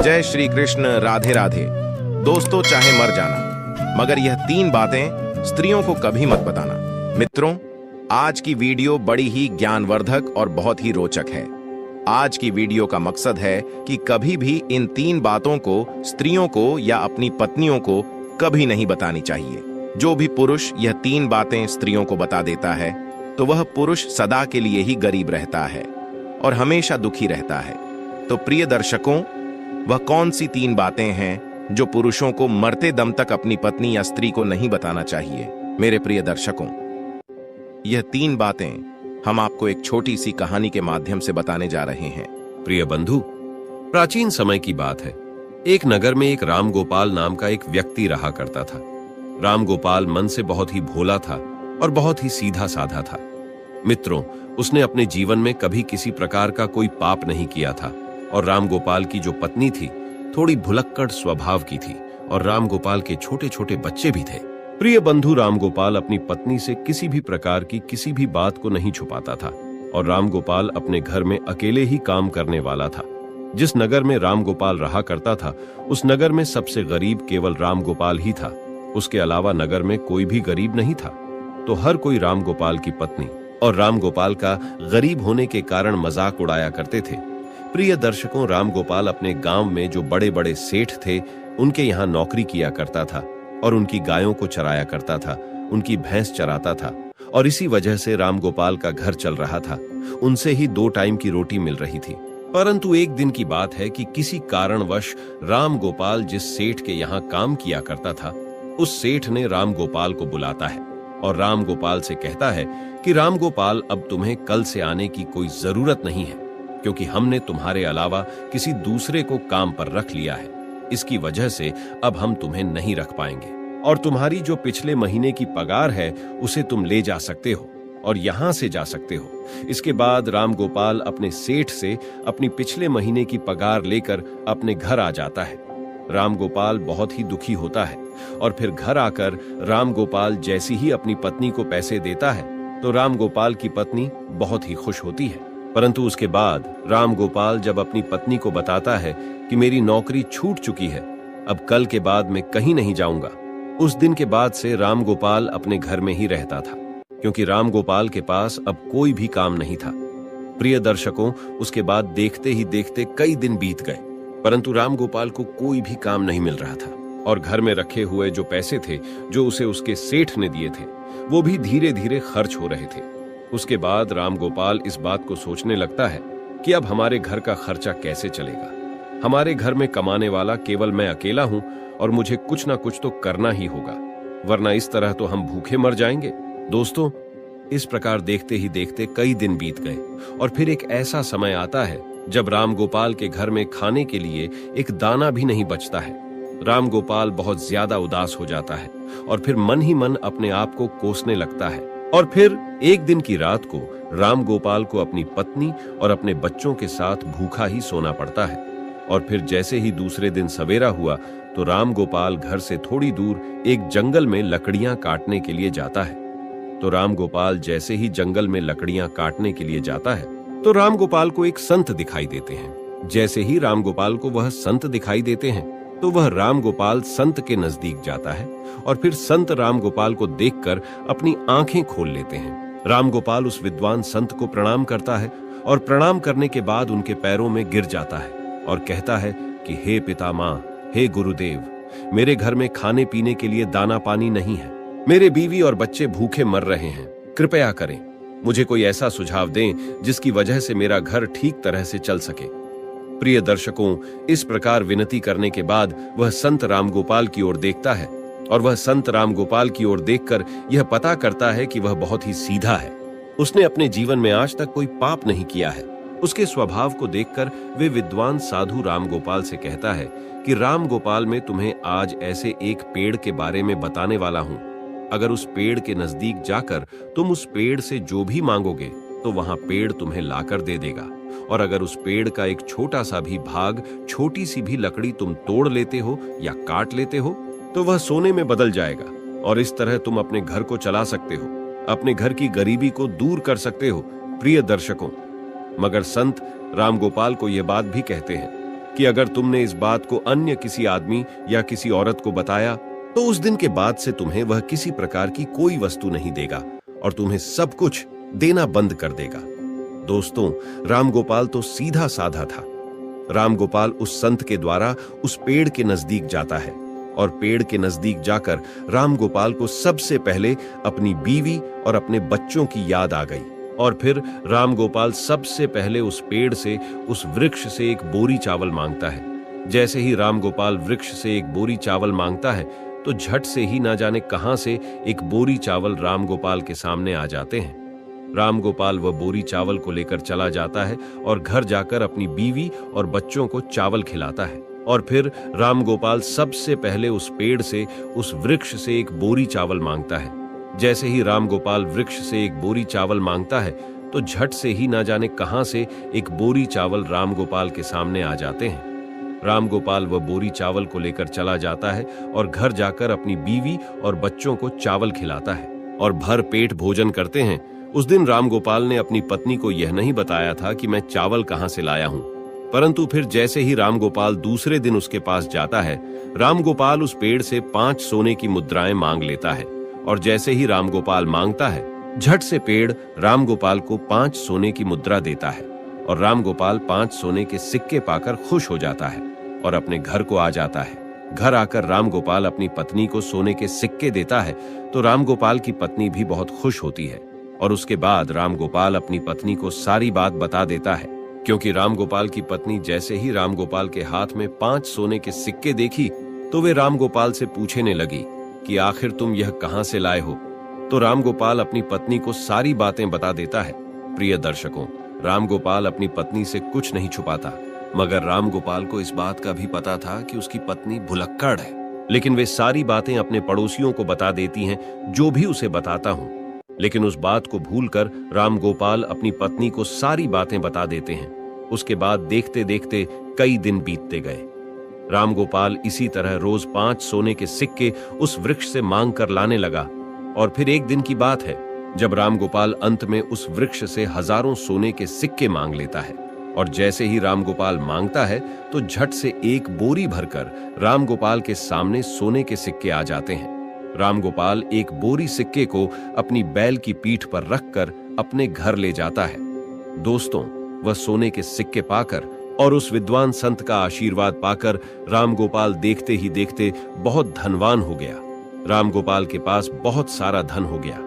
जय श्री कृष्ण। राधे राधे। दोस्तों, चाहे मर जाना, मगर यह 3 बातें स्त्रियों को कभी मत बताना। मित्रों, आज की वीडियो बड़ी ही ज्ञानवर्धक और बहुत ही रोचक है। आज की वीडियो का मकसद है कि कभी भी इन 3 बातों को स्त्रियों को या अपनी पत्नियों को कभी नहीं बतानी चाहिए। जो भी पुरुष यह 3 बातें स्त्रियों को बता देता है तो वह पुरुष सदा के लिए ही गरीब रहता है और हमेशा दुखी रहता है। तो प्रिय दर्शकों, वह कौन सी 3 बातें हैं जो पुरुषों को मरते दम तक अपनी पत्नी या स्त्री को नहीं बताना चाहिए? मेरे प्रिय दर्शकों, यह 3 बातें हम आपको एक छोटी सी कहानी के माध्यम से बताने जा रहे हैं। प्रिय बंधु, प्राचीन समय की बात है। एक नगर में एक राम गोपाल नाम का एक व्यक्ति रहा करता था। राम गोपाल मन से बहुत ही भोला था और बहुत ही सीधा साधा था। मित्रों, उसने अपने जीवन में कभी किसी प्रकार का कोई पाप नहीं किया था और राम गोपाल की जो पत्नी थी थोड़ी भुलक्कड़ स्वभाव की थी और राम गोपाल के छोटे छोटे बच्चे भी थे। प्रिय बंधु, राम गोपाल अपनी पत्नी से किसी भी प्रकार की किसी भी बात को नहीं छुपाता था और राम गोपाल अपने घर में अकेले ही काम करने वाला था। जिस नगर में राम गोपाल रहा करता था उस नगर में सबसे गरीब केवल राम गोपाल ही था। उसके अलावा नगर में कोई भी गरीब नहीं था। तो हर कोई राम गोपाल की पत्नी और राम गोपाल का गरीब होने के कारण मजाक उड़ाया करते थे। प्रिय दर्शकों, राम गोपाल अपने गांव में जो बड़े बड़े सेठ थे उनके यहाँ नौकरी किया करता था और उनकी गायों को चराया करता था, उनकी भैंस चराता था और इसी वजह से राम गोपाल का घर चल रहा था। उनसे ही 2 टाइम की रोटी मिल रही थी। परंतु एक दिन की बात है कि किसी कारणवश राम गोपाल जिस सेठ के यहाँ काम किया करता था उस सेठ ने राम गोपाल को बुलाता है और राम गोपाल से कहता है कि राम गोपाल, अब तुम्हें कल से आने की कोई जरूरत नहीं है क्योंकि हमने तुम्हारे अलावा किसी दूसरे को काम पर रख लिया है। इसकी वजह से अब हम तुम्हें नहीं रख पाएंगे और तुम्हारी जो पिछले महीने की पगार है उसे तुम ले जा सकते हो और यहां से जा सकते हो। इसके बाद राम गोपाल अपने सेठ से अपनी पिछले महीने की पगार लेकर अपने घर आ जाता है। राम गोपाल बहुत ही दुखी होता है और फिर घर आकर राम गोपाल जैसी ही अपनी पत्नी को पैसे देता है तो राम गोपाल की पत्नी बहुत ही खुश होती है। परंतु उसके बाद राम गोपाल जब अपनी पत्नी को बताता है कि मेरी नौकरी छूट चुकी है, अब कल के बाद मैं कहीं नहीं जाऊंगा, उस दिन के बाद से राम गोपाल अपने घर में ही रहता था क्योंकि राम गोपाल के पास अब कोई भी काम नहीं था। प्रिय दर्शकों, उसके बाद देखते ही देखते कई दिन बीत गए परंतु राम गोपाल को कोई भी काम नहीं मिल रहा था और घर में रखे हुए जो पैसे थे जो उसे उसके सेठ ने दिए थे वो भी धीरे धीरे खर्च हो रहे थे। उसके बाद राम गोपाल इस बात को सोचने लगता है कि अब हमारे घर का खर्चा कैसे चलेगा। हमारे घर में कमाने वाला केवल मैं अकेला हूं और मुझे कुछ ना कुछ तो करना ही होगा, वरना इस तरह तो हम भूखे मर जाएंगे। दोस्तों, इस प्रकार देखते ही देखते कई दिन बीत गए और फिर एक ऐसा समय आता है जब राम गोपाल के घर में खाने के लिए एक दाना भी नहीं बचता है। राम गोपाल बहुत ज्यादा उदास हो जाता है और फिर मन ही मन अपने आप को कोसने लगता है। और फिर एक दिन की रात को राम गोपाल को अपनी पत्नी और अपने बच्चों के साथ भूखा ही सोना पड़ता है। और फिर जैसे ही दूसरे दिन सवेरा हुआ तो राम गोपाल घर से थोड़ी दूर एक जंगल में लकड़ियां काटने के लिए जाता है। तो राम गोपाल जैसे ही जंगल में लकड़ियां काटने के लिए जाता है तो राम गोपाल को एक संत दिखाई देते हैं। जैसे ही राम गोपाल को वह संत दिखाई देते हैं तो वह राम गोपाल संत के नजदीक जाता है और फिर संत राम गोपाल को देखकर अपनी आंखें खोल लेते हैं। राम गोपाल उस विद्वान संत को प्रणाम करता है और प्रणाम करने के बाद उनके पैरों में गिर जाता है और कहता है कि हे पितामह, हे गुरुदेव, मेरे घर में खाने पीने के लिए दाना पानी नहीं है, मेरे बीवी और बच्चे भूखे मर रहे हैं, कृपया करें, मुझे कोई ऐसा सुझाव दें जिसकी वजह से मेरा घर ठीक तरह से चल सके। प्रिय दर्शकों, इस प्रकार विनती करने के बाद वह संत राम गोपाल की ओर देखता है और वह संत राम गोपाल की ओर देखकर यह पता करता है कि वह बहुत ही सीधा है। उसने अपने जीवन में आज तक कोई पाप नहीं किया है। उसके स्वभाव को देखकर वे विद्वान साधु राम गोपाल से कहता है कि राम गोपाल, मैं तुम्हें आज ऐसे एक पेड़ के बारे में बताने वाला हूं। अगर उस पेड़ के नजदीक जाकर तुम उस पेड़ से जो भी मांगोगे तो वहां पेड़ तुम्हें लाकर दे देगा और अगर उस पेड़ का एक छोटा सा भी भाग, छोटी सी भी लकड़ी तुम तोड़ लेते हो या काट लेते हो तो वह सोने में बदल जाएगा और इस तरह तुम अपने घर को चला सकते हो, अपने घर की गरीबी को दूर कर सकते हो। प्रिय दर्शकों, मगर संत राम गोपाल को यह बात भी कहते हैं कि अगर तुमने इस बात को अन्य किसी आदमी या किसी औरत को बताया तो उस दिन के बाद से तुम्हें वह किसी प्रकार की कोई वस्तु नहीं देगा और तुम्हें सब कुछ देना बंद कर देगा। दोस्तों, रामगोपाल तो सीधा साधा था। रामगोपाल उस संत के द्वारा उस पेड़ के नजदीक जाता है और पेड़ के नजदीक जाकर रामगोपाल को सबसे पहले अपनी बीवी और अपने बच्चों की याद आ गई। और फिर रामगोपाल सबसे पहले उस पेड़ से, उस वृक्ष से एक बोरी चावल मांगता है। जैसे ही रामगोपाल वृक्ष से एक बोरी चावल मांगता है तो झट से ही ना जाने कहां से एक बोरी चावल रामगोपाल के सामने आ जाते हैं। रामगोपाल वह बोरी चावल को लेकर चला जाता है और घर जाकर अपनी बीवी और बच्चों को चावल खिलाता है। और फिर रामगोपाल सबसे पहले उस पेड़ से, उस वृक्ष से एक बोरी चावल मांगता है। जैसे ही रामगोपाल वृक्ष से एक बोरी चावल मांगता है तो झट से ही ना जाने कहां से एक बोरी चावल रामगोपाल के सामने आ जाते हैं। रामगोपाल वह बोरी चावल को लेकर चला जाता है और घर जाकर अपनी बीवी और बच्चों को चावल खिलाता है और भर पेट भोजन करते हैं। उस दिन रामगोपाल ने अपनी पत्नी को यह नहीं बताया था कि मैं चावल कहां से लाया हूं, परंतु फिर जैसे ही रामगोपाल दूसरे दिन उसके पास जाता है, रामगोपाल उस पेड़ से 5 सोने की मुद्राएं मांग लेता है। और जैसे ही रामगोपाल मांगता है, झट से पेड़ रामगोपाल को 5 सोने की मुद्रा देता है और रामगोपाल 5 सोने के सिक्के पाकर खुश हो जाता है और अपने घर को आ जाता है। घर आकर रामगोपाल अपनी पत्नी को सोने के सिक्के देता है तो रामगोपाल की पत्नी भी बहुत खुश होती है। और उसके बाद रामगोपाल अपनी पत्नी को सारी बात बता देता है, क्योंकि रामगोपाल की पत्नी जैसे ही रामगोपाल के हाथ में 5 सोने के सिक्के देखी तो वे रामगोपाल से पूछने लगी कि आखिर तुम यह कहां से लाए हो। तो रामगोपाल अपनी पत्नी को सारी बातें बता देता है। प्रिय दर्शकों, रामगोपाल अपनी पत्नी से कुछ नहीं छुपाता, मगर रामगोपाल को इस बात का भी पता था कि उसकी पत्नी भुलक्कड़ है। लेकिन वे सारी बातें अपने पड़ोसियों को बता देती हैं, जो भी उसे बताता हूं। लेकिन उस बात को भूलकर रामगोपाल अपनी पत्नी को सारी बातें बता देते हैं। उसके बाद देखते देखते कई दिन बीतते गए। रामगोपाल इसी तरह रोज 5 सोने के सिक्के उस वृक्ष से मांग कर लाने लगा। और फिर एक दिन की बात है जब रामगोपाल अंत में उस वृक्ष से हजारों सोने के सिक्के मांग लेता है। और जैसे ही रामगोपाल मांगता है तो झट से एक बोरी भरकर रामगोपाल के सामने सोने के सिक्के आ जाते हैं। रामगोपाल एक बोरी सिक्के को अपनी बैल की पीठ पर रखकर अपने घर ले जाता है। दोस्तों, वह सोने के सिक्के पाकर और उस विद्वान संत का आशीर्वाद पाकर रामगोपाल देखते ही देखते बहुत धनवान हो गया। रामगोपाल के पास बहुत सारा धन हो गया।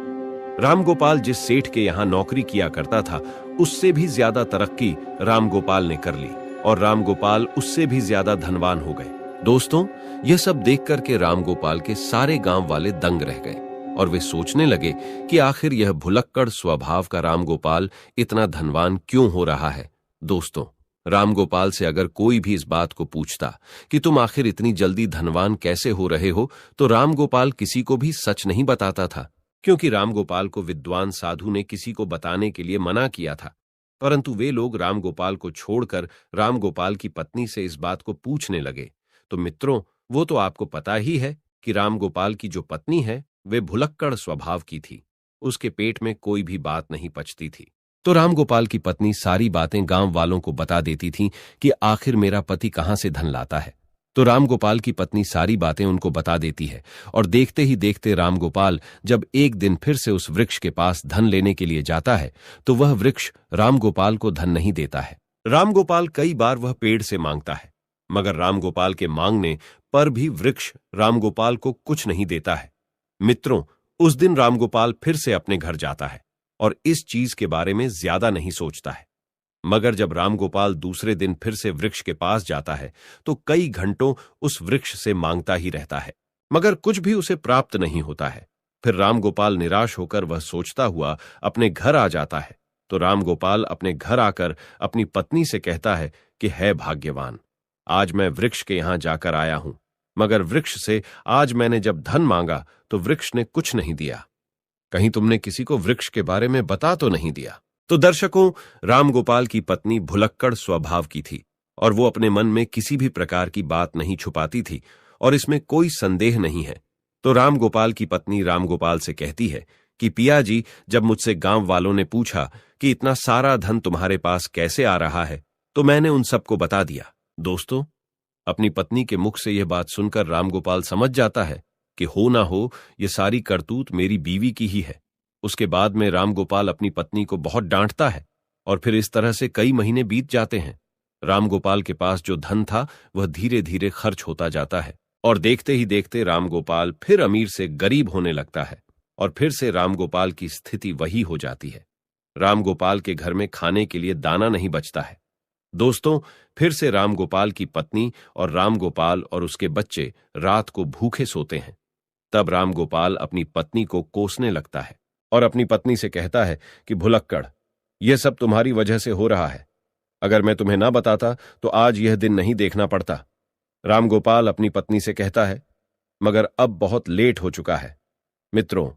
रामगोपाल जिस सेठ के यहाँ नौकरी किया करता था, उससे भी ज्यादा तरक्की रामगोपाल ने कर ली और रामगोपाल उससे भी ज्यादा धनवान हो गए। दोस्तों, यह सब देख करके रामगोपाल के सारे गांव वाले दंग रह गए और वे सोचने लगे कि आखिर यह भुलक्कड़ स्वभाव का रामगोपाल इतना धनवान क्यों हो रहा है। दोस्तों, रामगोपाल से अगर कोई भी इस बात को पूछता कि तुम आखिर इतनी जल्दी धनवान कैसे हो रहे हो, तो रामगोपाल किसी को भी सच नहीं बताता था, क्योंकि रामगोपाल को विद्वान साधु ने किसी को बताने के लिए मना किया था। परंतु वे लोग रामगोपाल को छोड़कर रामगोपाल की पत्नी से इस बात को पूछने लगे। तो मित्रों, वो तो आपको पता ही है कि रामगोपाल की जो पत्नी है वे भुलक्कड़ स्वभाव की थी। उसके पेट में कोई भी बात नहीं पचती थी। तो रामगोपाल की पत्नी सारी बातें गांव वालों को बता देती थी कि आखिर मेरा पति कहां से धन लाता है। तो रामगोपाल की पत्नी सारी बातें उनको बता देती है और देखते ही देखते रामगोपाल जब एक दिन फिर से उस वृक्ष के पास धन लेने के लिए जाता है तो वह वृक्ष रामगोपाल को धन नहीं देता है। रामगोपाल कई बार वह पेड़ से मांगता है, मगर रामगोपाल के मांगने पर भी वृक्ष रामगोपाल को कुछ नहीं देता है। मित्रों, उस दिन रामगोपाल फिर से अपने घर जाता है और इस चीज के बारे में ज्यादा नहीं सोचता है। मगर जब रामगोपाल दूसरे दिन फिर से वृक्ष के पास जाता है तो कई घंटों उस वृक्ष से मांगता ही रहता है, मगर कुछ भी उसे प्राप्त नहीं होता है। फिर रामगोपाल निराश होकर वह सोचता हुआ अपने घर आ जाता है। तो रामगोपाल अपने घर आकर अपनी पत्नी से कहता है कि है भाग्यवान, आज मैं वृक्ष के यहां जाकर आया हूं, मगर वृक्ष से आज मैंने जब धन मांगा तो वृक्ष ने कुछ नहीं दिया। कहीं तुमने किसी को वृक्ष के बारे में बता तो नहीं दिया। तो दर्शकों, रामगोपाल की पत्नी भुलक्कड़ स्वभाव की थी और वो अपने मन में किसी भी प्रकार की बात नहीं छुपाती थी और इसमें कोई संदेह नहीं है। तो रामगोपाल की पत्नी रामगोपाल से कहती है कि पिया जी, जब मुझसे गांव वालों ने पूछा कि इतना सारा धन तुम्हारे पास कैसे आ रहा है, तो मैंने उन सबको बता दिया दोस्तों, अपनी पत्नी के मुख से यह बात सुनकर रामगोपाल समझ जाता है कि हो ना हो ये सारी करतूत मेरी बीवी की ही है। उसके बाद में रामगोपाल अपनी पत्नी को बहुत डांटता है और फिर इस तरह से कई महीने बीत जाते हैं। रामगोपाल के पास जो धन था वह धीरे धीरे खर्च होता जाता है और देखते ही देखते रामगोपाल फिर अमीर से गरीब होने लगता है और फिर से रामगोपाल की स्थिति वही हो जाती है। रामगोपाल के घर में खाने के लिए दाना नहीं बचता है। दोस्तों, फिर से रामगोपाल की पत्नी और रामगोपाल और उसके बच्चे रात को भूखे सोते हैं। तब रामगोपाल अपनी पत्नी को कोसने लगता है और अपनी पत्नी से कहता है कि भुलक्कड़, यह सब तुम्हारी वजह से हो रहा है। अगर मैं तुम्हें ना बताता तो आज यह दिन नहीं देखना पड़ता। रामगोपाल अपनी पत्नी से कहता है, मगर अब बहुत लेट हो चुका है। मित्रों,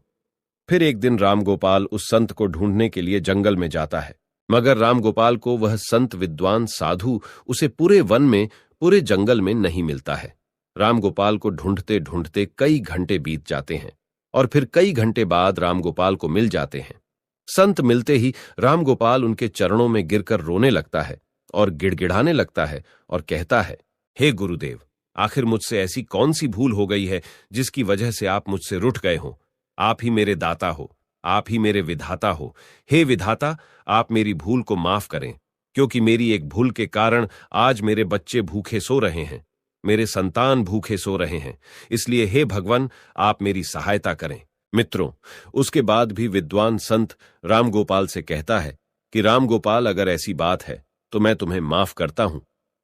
फिर एक दिन रामगोपाल उस संत को ढूंढने के लिए जंगल में जाता है, मगर रामगोपाल को वह संत विद्वान साधु उसे पूरे वन में, पूरे जंगल में नहीं मिलता है। रामगोपाल को ढूंढते ढूंढते कई घंटे बीत जाते हैं और फिर कई घंटे बाद रामगोपाल को मिल जाते हैं। संत मिलते ही रामगोपाल उनके चरणों में गिरकर रोने लगता है और गिड़गिड़ाने लगता है और कहता है, हे गुरुदेव, आखिर मुझसे ऐसी कौन सी भूल हो गई है जिसकी वजह से आप मुझसे रुठ गए हो। आप ही मेरे दाता हो, आप ही मेरे विधाता हो। हे विधाता, आप मेरी भूल को माफ करें, क्योंकि मेरी एक भूल के कारण आज मेरे बच्चे भूखे सो रहे हैं, मेरे संतान भूखे सो रहे हैं। इसलिए हे भगवान, आप मेरी सहायता करें। मित्रों, उसके बाद भी विद्वान संत रामगोपाल से कहता है कि रामगोपाल, अगर ऐसी बात है तो मैं तुम्हें माफ करता हूं,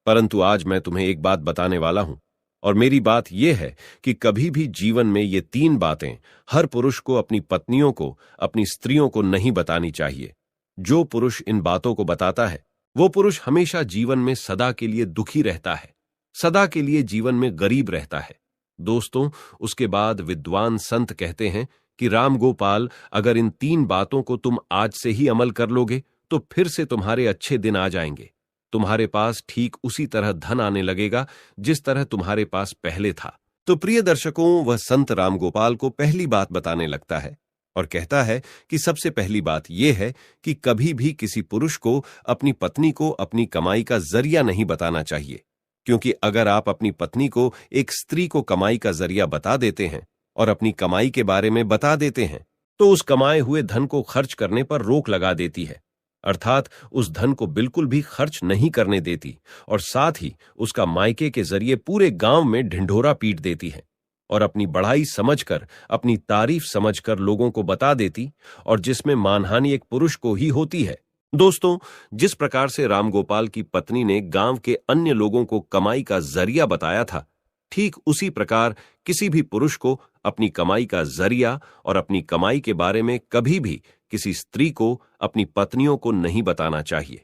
परंतु आज मैं तुम्हें एक बात बताने वाला हूं। और मेरी बात यह है कि कभी भी जीवन में ये 3 बातें हर पुरुष को अपनी पत्नियों को, अपनी स्त्रियों को नहीं बतानी चाहिए। जो पुरुष इन बातों को बताता है वो पुरुष हमेशा जीवन में सदा के लिए दुखी रहता है, सदा के लिए जीवन में गरीब रहता है। दोस्तों, उसके बाद विद्वान संत कहते हैं कि रामगोपाल, अगर इन 3 बातों को तुम आज से ही अमल कर लोगे तो फिर से तुम्हारे अच्छे दिन आ जाएंगे। तुम्हारे पास ठीक उसी तरह धन आने लगेगा जिस तरह तुम्हारे पास पहले था। तो प्रिय दर्शकों, वह संत रामगोपाल को पहली बात बताने लगता है और कहता है कि सबसे पहली बात यह है कि कभी भी किसी पुरुष को अपनी पत्नी को अपनी कमाई का जरिया नहीं बताना चाहिए, क्योंकि अगर आप अपनी पत्नी को एक स्त्री को कमाई का जरिया बता देते हैं और अपनी कमाई के बारे में बता देते हैं तो उस कमाए हुए धन को खर्च करने पर रोक लगा देती है, अर्थात उस धन को बिल्कुल भी खर्च नहीं करने देती और साथ ही उसका मायके के जरिए पूरे गांव में ढिंढोरा पीट देती है और अपनी बढ़ाई समझकर, अपनी तारीफ समझकर लोगों को बता देती, और जिसमें मानहानि एक पुरुष को ही होती है। दोस्तों, जिस प्रकार से रामगोपाल की पत्नी ने गांव के अन्य लोगों को कमाई का जरिया बताया था, ठीक उसी प्रकार किसी भी पुरुष को अपनी कमाई का जरिया और अपनी कमाई के बारे में कभी भी किसी स्त्री को, अपनी पत्नियों को नहीं बताना चाहिए।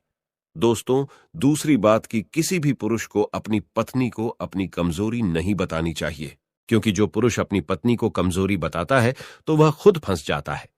दोस्तों, दूसरी बात कि किसी भी पुरुष को अपनी पत्नी को अपनी कमजोरी नहीं बतानी चाहिए, क्योंकि जो पुरुष अपनी पत्नी को कमजोरी बताता है तो वह खुद फंस जाता है।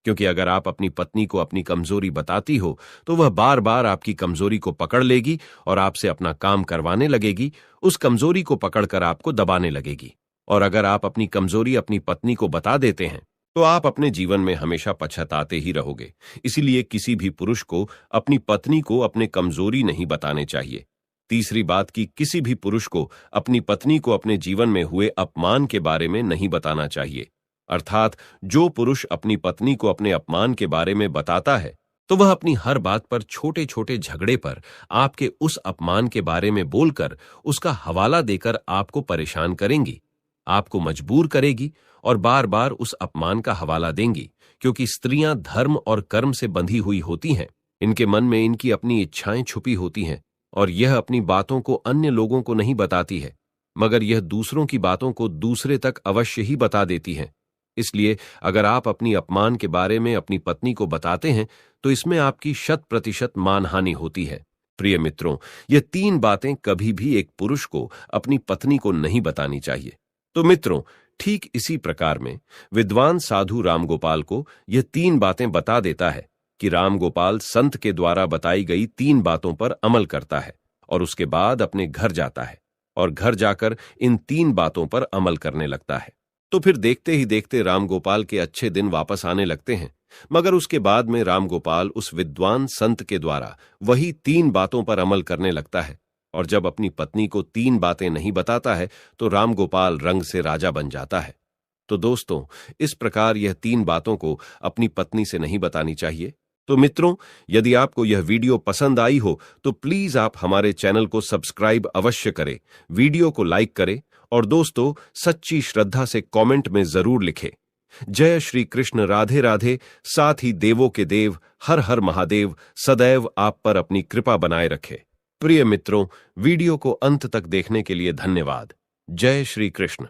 क्योंकि अगर आप अपनी पत्नी को अपनी कमजोरी बताती हो तो वह बार बार आपकी कमजोरी को पकड़ लेगी और आपसे अपना काम करवाने लगेगी, उस कमजोरी को पकड़कर आपको दबाने लगेगी। और अगर आप अपनी कमजोरी अपनी पत्नी को बता देते हैं तो आप अपने जीवन में हमेशा पछताते ही रहोगे। इसीलिए किसी भी पुरुष को अपनी पत्नी को अपने कमजोरी नहीं बताने चाहिए। तीसरी बात कि किसी भी पुरुष को अपनी पत्नी को अपने जीवन में हुए अपमान के बारे में नहीं बताना चाहिए, अर्थात जो पुरुष अपनी पत्नी को अपने अपमान के बारे में बताता है तो वह अपनी हर बात पर, छोटे छोटे झगड़े पर आपके उस अपमान के बारे में बोलकर उसका हवाला देकर आपको परेशान करेंगी, आपको मजबूर करेगी और बार बार उस अपमान का हवाला देंगी। क्योंकि स्त्रियां धर्म और कर्म से बंधी हुई होती हैं, इनके मन में इनकी अपनी इच्छाएं छुपी होती हैं और यह अपनी बातों को अन्य लोगों को नहीं बताती है, मगर यह दूसरों की बातों को दूसरे तक अवश्य ही बता देती हैं। इसलिए अगर आप अपनी अपमान के बारे में अपनी पत्नी को बताते हैं तो इसमें आपकी 100% मानहानि होती है। प्रिय मित्रों, ये 3 बातें कभी भी एक पुरुष को अपनी पत्नी को नहीं बतानी चाहिए। तो मित्रों, ठीक इसी प्रकार में विद्वान साधु रामगोपाल को ये 3 बातें बता देता है कि रामगोपाल संत के द्वारा बताई गई 3 बातों पर अमल करता है और उसके बाद अपने घर जाता है और घर जाकर इन 3 बातों पर अमल करने लगता है। तो फिर देखते ही देखते रामगोपाल के अच्छे दिन वापस आने लगते हैं, मगर उसके बाद में रामगोपाल उस विद्वान संत के द्वारा वही 3 बातों पर अमल करने लगता है और जब अपनी पत्नी को 3 बातें नहीं बताता है तो राम गोपाल रंग से राजा बन जाता है। तो दोस्तों, इस प्रकार यह 3 बातों को अपनी पत्नी से नहीं बतानी चाहिए। तो मित्रों, यदि आपको यह वीडियो पसंद आई हो तो प्लीज आप हमारे चैनल को सब्सक्राइब अवश्य करें, वीडियो को लाइक करें और दोस्तों सच्ची श्रद्धा से कमेंट में जरूर लिखें, जय श्री कृष्ण, राधे राधे। साथ ही देवों के देव हर हर महादेव सदैव आप पर अपनी कृपा बनाए रखे। प्रिय मित्रों, वीडियो को अंत तक देखने के लिए धन्यवाद। जय श्री कृष्ण।